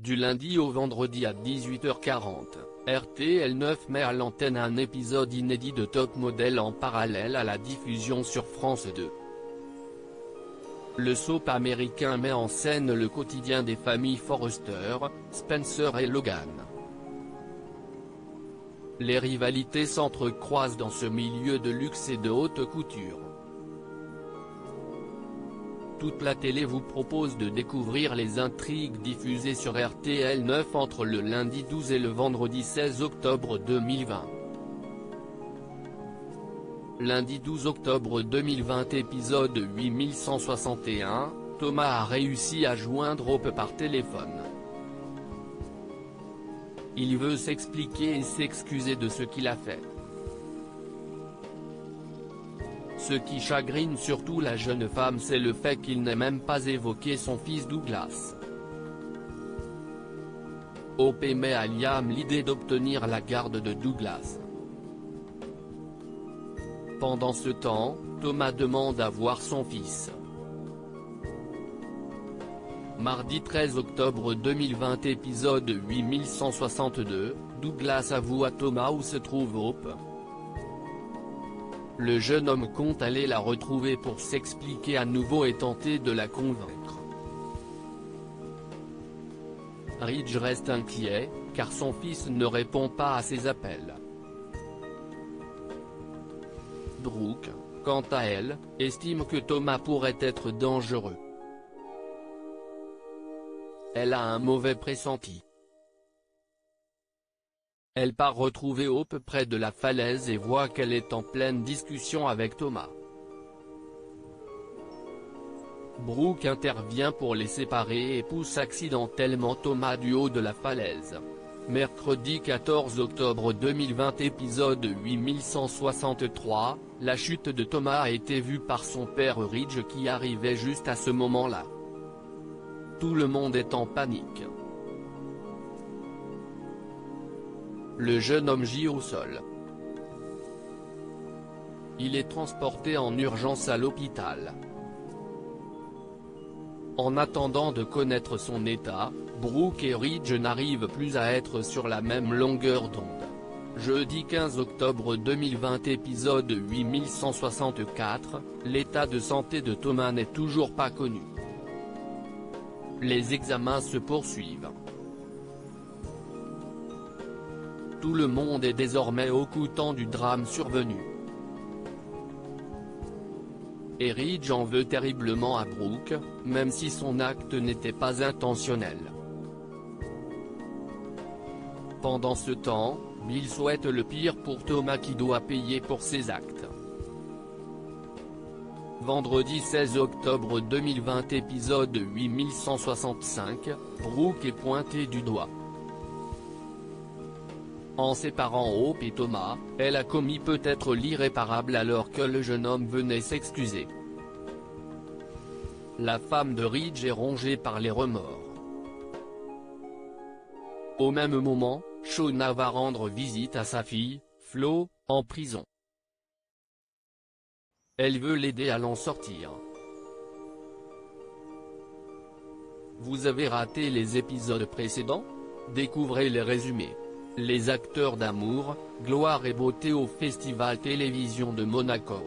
Du lundi au vendredi à 18h40, RTL9 met à l'antenne un épisode inédit de Top Model en parallèle à la diffusion sur France 2. Le soap américain met en scène le quotidien des familles Forrester, Spencer et Logan. Les rivalités s'entrecroisent dans ce milieu de luxe et de haute couture. Toute la télé vous propose de découvrir les intrigues diffusées sur RTL9 entre le lundi 12 et le vendredi 16 octobre 2020. Lundi 12 octobre 2020 épisode 8161, Thomas a réussi à joindre Hope par téléphone. Il veut s'expliquer et s'excuser de ce qu'il a fait. Ce qui chagrine surtout la jeune femme, c'est le fait qu'il n'ait même pas évoqué son fils Douglas. Hope émet à Liam l'idée d'obtenir la garde de Douglas. Pendant ce temps, Thomas demande à voir son fils. Mardi 13 octobre 2020 épisode 8162, Douglas avoue à Thomas où se trouve Hope. Le jeune homme compte aller la retrouver pour s'expliquer à nouveau et tenter de la convaincre. Ridge reste inquiet, car son fils ne répond pas à ses appels. Brooke, quant à elle, estime que Thomas pourrait être dangereux. Elle a un mauvais pressenti. Elle part retrouver Hope près de la falaise et voit qu'elle est en pleine discussion avec Thomas. Brooke intervient pour les séparer et pousse accidentellement Thomas du haut de la falaise. Mercredi 14 octobre 2020 épisode 8163, la chute de Thomas a été vue par son père Ridge qui arrivait juste à ce moment-là. Tout le monde est en panique. Le jeune homme gît au sol. Il est transporté en urgence à l'hôpital. En attendant de connaître son état, Brooke et Ridge n'arrivent plus à être sur la même longueur d'onde. Jeudi 15 octobre 2020 épisode 8164, l'état de santé de Thomas n'est toujours pas connu. Les examens se poursuivent. Tout le monde est désormais au courant du drame survenu. Et Ridge en veut terriblement à Brooke, même si son acte n'était pas intentionnel. Pendant ce temps, Bill souhaite le pire pour Thomas qui doit payer pour ses actes. Vendredi 16 octobre 2020 épisode 8165, Brooke est pointée du doigt. En séparant Hope et Thomas, elle a commis peut-être l'irréparable alors que le jeune homme venait s'excuser. La femme de Ridge est rongée par les remords. Au même moment, Shona va rendre visite à sa fille, Flo, en prison. Elle veut l'aider à l'en sortir. Vous avez raté les épisodes précédents? Découvrez les résumés. Les acteurs d'amour, gloire et beauté au Festival Télévision de Monaco.